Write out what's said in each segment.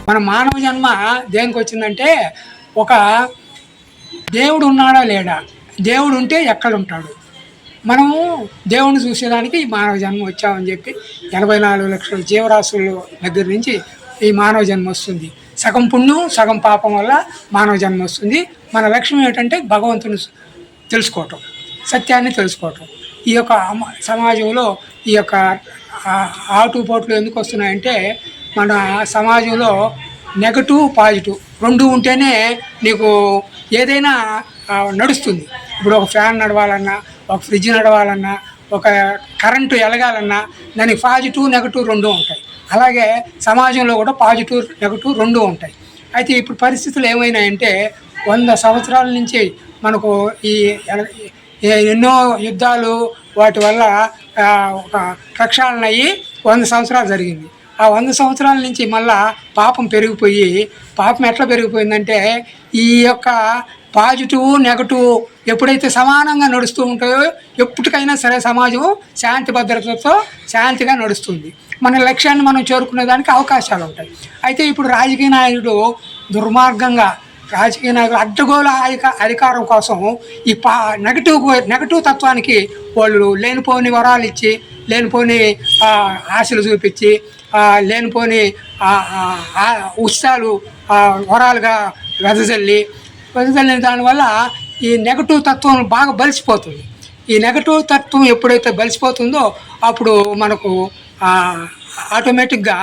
మన మానవ జన్మ దేనికి వచ్చిందంటే, ఒక దేవుడు ఉన్నాడా లేడా, దేవుడు ఉంటే ఎక్కడ ఉంటాడు, మనము దేవుణ్ణి చూసేదానికి ఈ మానవ జన్మ వచ్చామని చెప్పి 84 లక్షల జీవరాశుల దగ్గర నుంచి ఈ మానవ జన్మ వస్తుంది. సగం పుణ్యం సగం పాపం వల్ల మానవ జన్మ వస్తుంది. మన లక్ష్యం ఏంటంటే భగవంతుని తెలుసుకోవటం, సత్యాన్ని తెలుసుకోవటం. ఈ యొక్క సమాజంలో ఈ యొక్క ఆటుపోట్లు ఎందుకు వస్తున్నాయంటే, మన సమాజంలో నెగటివ్ పాజిటివ్ రెండు ఉంటేనే నీకు ఏదైనా నడుస్తుంది. ఇప్పుడు ఒక ఫ్యాన్ నడవాలన్నా, ఒక ఫ్రిడ్జ్ నడవాలన్నా, ఒక కరెంటు ఎలగాలన్నా దానికి పాజిటివ్ నెగటివ్ రెండు ఉంటాయి. అలాగే సమాజంలో కూడా పాజిటివ్ నెగటివ్ రెండు ఉంటాయి. అయితే ఇప్పుడు పరిస్థితులు ఏమైనాయంటే, 100 సంవత్సరాల నుంచి మనకు ఈ ఎన్నో యుద్ధాలు వాటి వల్ల ఒక ప్రక్షాళన అయ్యి 100 సంవత్సరాలు జరిగింది. ఆ 100 సంవత్సరాల నుంచి మళ్ళా పాపం పెరిగిపోయి, పాపం ఎట్లా పెరిగిపోయిందంటే, ఈ యొక్క పాజిటివ్ నెగటివ్ ఎప్పుడైతే సమానంగా నడుస్తూ ఉంటాయో ఎప్పటికైనా సరే సమాజం శాంతి భద్రతతో శాంతిగా నడుస్తుంది. మన లక్ష్యాన్ని మనం చేరుకునే దానికి అవకాశాలు ఉంటాయి. అయితే ఇప్పుడు రాజకీయ నాయకుడు దుర్మార్గంగా, రాజకీయ నాయకులు అడ్డగోల అధికారం కోసం ఈ నెగటివ్ తత్వానికి వాళ్ళు లేనిపోని వరాలు ఇచ్చి, లేనిపోని ఆశలు చూపించి, లేనిపోని ఉత్సాహాలు వరాలుగా వెదజల్లిన దానివల్ల ఈ నెగటివ్ తత్వం బాగా బలిసిపోతుంది. ఈ నెగటివ్ తత్వం ఎప్పుడైతే బలిసిపోతుందో అప్పుడు మనకు ఆటోమేటిక్గా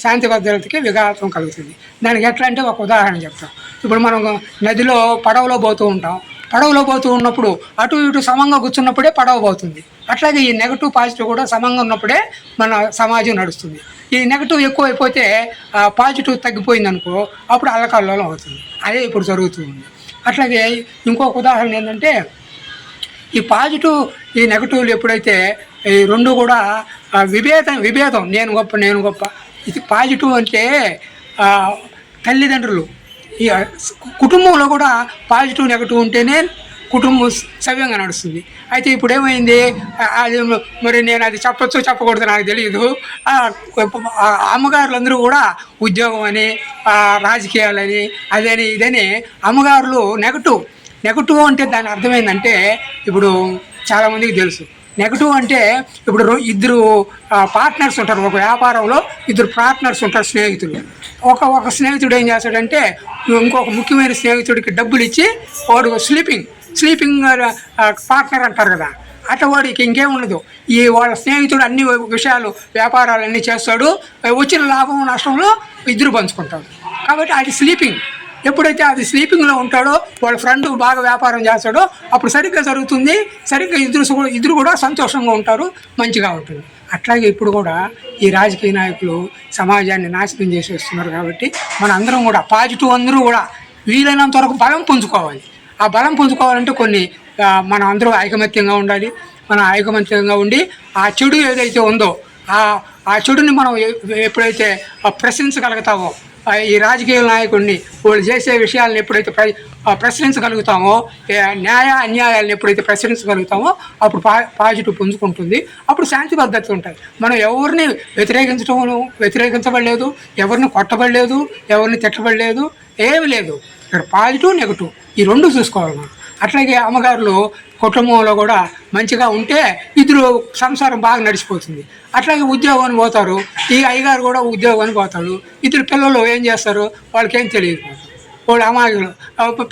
శాంతి భద్రతకి విఘాతం కలుగుతుంది. దానికి ఎట్లా అంటే ఒక ఉదాహరణ చెప్తాం. ఇప్పుడు మనం నదిలో పడవలో పోతూ ఉంటాం. పడవలో పోతూ ఉన్నప్పుడు అటు ఇటు సమంగా కూర్చున్నప్పుడే పడవ పోతుంది. అట్లాగే ఈ నెగటివ్ పాజిటివ్ కూడా సమంగా ఉన్నప్పుడే మన సమాజం నడుస్తుంది. ఈ నెగటివ్ ఎక్కువైపోతే పాజిటివ్ తగ్గిపోయింది అనుకో, అప్పుడు అల్లకల్లోలం అవుతుంది. అదే ఇప్పుడు జరుగుతుంది. అట్లాగే ఇంకొక ఉదాహరణ ఏంటంటే, ఈ పాజిటివ్ ఈ నెగటివ్లు ఎప్పుడైతే ఈ రెండు కూడా విభేదం నేను గొప్ప ఇది పాజిటివ్ అంటే తల్లిదండ్రులు ఈ కుటుంబంలో కూడా పాజిటివ్ నెగటివ్ ఉంటేనే కుటుంబం సవ్యంగా నడుస్తుంది. అయితే ఇప్పుడు ఏమైంది, అది మరి నేను అది చెప్పొచ్చు చెప్పకూడదు నాకు తెలియదు. అమ్మగారులందరూ కూడా ఉద్యోగం అని, రాజకీయాలని, అదని ఇదని అమ్మగారులు నెగటివ్ అంటే దాని అర్థమైందంటే, ఇప్పుడు చాలామందికి తెలుసు నెగటివ్ అంటే, ఇప్పుడు ఇద్దరు పార్ట్నర్స్ ఉంటారు. ఒక వ్యాపారంలో ఇద్దరు పార్ట్నర్స్ ఉంటారు, స్నేహితులు. ఒక స్నేహితుడు ఏం చేస్తాడంటే, ఇంకొక ముఖ్యమైన స్నేహితుడికి డబ్బులు ఇచ్చి వాడు స్లీపింగ్ పార్ట్నర్ అంటారు కదా, అట్లా వాడికి ఇంకేం ఉండదు. ఈ వాళ్ళ స్నేహితుడు అన్ని విషయాలు వ్యాపారాలన్నీ చేస్తాడు, వచ్చిన లాభం నష్టంలో ఇద్దరు పంచుకుంటాడు. కాబట్టి అది స్లీపింగ్. ఎప్పుడైతే అది స్లీపింగ్లో ఉంటాడో, వాళ్ళ ఫ్రెండ్ బాగా వ్యాపారం చేస్తాడో అప్పుడు సరిగ్గా జరుగుతుంది, సరిగ్గా ఇద్దరు కూడా సంతోషంగా ఉంటారు, మంచిగా ఉంటుంది. అట్లాగే ఇప్పుడు కూడా ఈ రాజకీయ నాయకులు సమాజాన్ని నాశనం చేసేస్తున్నారు. కాబట్టి మన అందరం కూడా పాజిటివ్ అందరూ కూడా వీలైనంత వరకు బలం పుంజుకోవాలి. ఆ బలం పుంజుకోవాలంటే కొన్ని మనం అందరూ ఐకమత్యంగా ఉండాలి. మనం ఐకమత్యంగా ఉండి ఆ చెడు ఏదైతే ఉందో ఆ చెడుని మనం ఎప్పుడైతే ప్రశ్నించగలుగుతామో, ఈ రాజకీయ నాయకుడిని వాళ్ళు చేసే విషయాలను ఎప్పుడైతే ప్రశ్నించగలుగుతామో, న్యాయ అన్యాయాలను ఎప్పుడైతే ప్రశ్నించగలుగుతామో అప్పుడు పాజిటివ్ పుంజుకుంటుంది. అప్పుడు శాంతి భద్రత ఉంటాయి. మనం ఎవరిని వ్యతిరేకించబడలేదు, ఎవరిని కొట్టబడలేదు, ఎవరిని తిట్టబడలేదు, ఏమి లేదు. ఇక్కడ పాజిటివ్ నెగటివ్ ఈ రెండు చూసుకోవాలి మనం. అట్లాగే అమ్మగారులు కుటుంబంలో కూడా మంచిగా ఉంటే ఇద్దరు సంసారం బాగా నడిచిపోతుంది. అట్లాగే ఉద్యోగాన్ని పోతారు, ఈ అయ్యగారు కూడా ఉద్యోగానికి పోతాడు. ఇద్దరు పిల్లలు ఏం చేస్తారు, వాళ్ళకేం తెలియదు. వాళ్ళు అమాయకులు.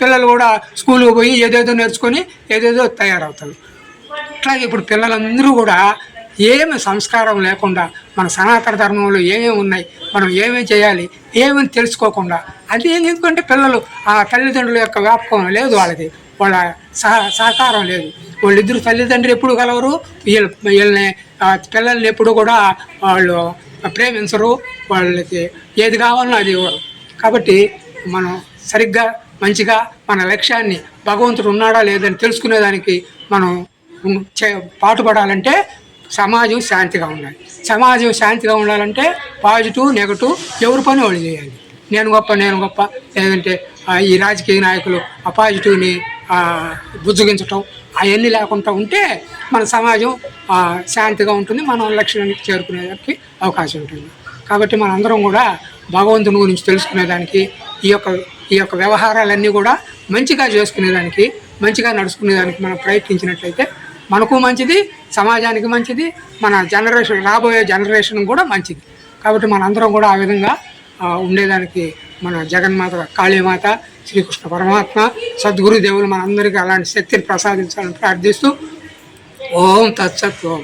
పిల్లలు కూడా స్కూల్కి పోయి ఏదేదో నేర్చుకొని ఏదేదో తయారవుతారు. అట్లాగే ఇప్పుడు పిల్లలందరూ కూడా ఏమి సంస్కారం లేకుండా, మన సనాతన ధర్మంలో ఏమేమి ఉన్నాయి, మనం ఏమేమి చేయాలి, ఏమని తెలుసుకోకుండా, అది ఎందుకంటే పిల్లలు ఆ తల్లిదండ్రుల యొక్క వ్యాపకం లేదు, వాళ్ళ సహకారం లేదు. వాళ్ళిద్దరు తల్లిదండ్రులు ఎప్పుడు కలవరు, వీళ్ళని పిల్లల్ని ఎప్పుడు కూడా వాళ్ళు ప్రేమించరు, వాళ్ళకి ఏది కావాలో అది ఇవ్వరు. కాబట్టి మనం సరిగ్గా మంచిగా మన లక్ష్యాన్ని భగవంతుడు ఉన్నాడా లేదని తెలుసుకునేదానికి మనం పాటుపడాలంటే సమాజం శాంతిగా ఉండాలి. సమాజం శాంతిగా ఉండాలంటే పాజిటివ్ నెగటివ్ ఎవరి పని వాళ్ళు చేయాలి. నేను గొప్ప లేదంటే ఈ రాజకీయ నాయకులు ఆ పాజిటివ్ని బుజ్జగించటం అవన్నీ లేకుండా ఉంటే మన సమాజం శాంతిగా ఉంటుంది, మనం లక్ష్యానికి చేరుకునేదానికి అవకాశం ఉంటుంది. కాబట్టి మనందరం కూడా భగవంతుని గురించి తెలుసుకునేదానికి ఈ యొక్క వ్యవహారాలన్నీ కూడా మంచిగా చేసుకునేదానికి, మంచిగా నడుచుకునేదానికి మనం ప్రయత్నించినట్లయితే మనకు మంచిది, సమాజానికి మంచిది, మన జనరేషన్ రాబోయే జనరేషన్ కూడా మంచిది. కాబట్టి మనందరం కూడా ఆ విధంగా ఉండేదానికి మన జగన్మాత, కాళీమాత, శ్రీకృష్ణ పరమాత్మ, సద్గురు దేవులు మనందరికీ అలాంటి శక్తిని ప్రసాదించాలని ప్రార్థిస్తూ ఓం తత్సత్ ఓం.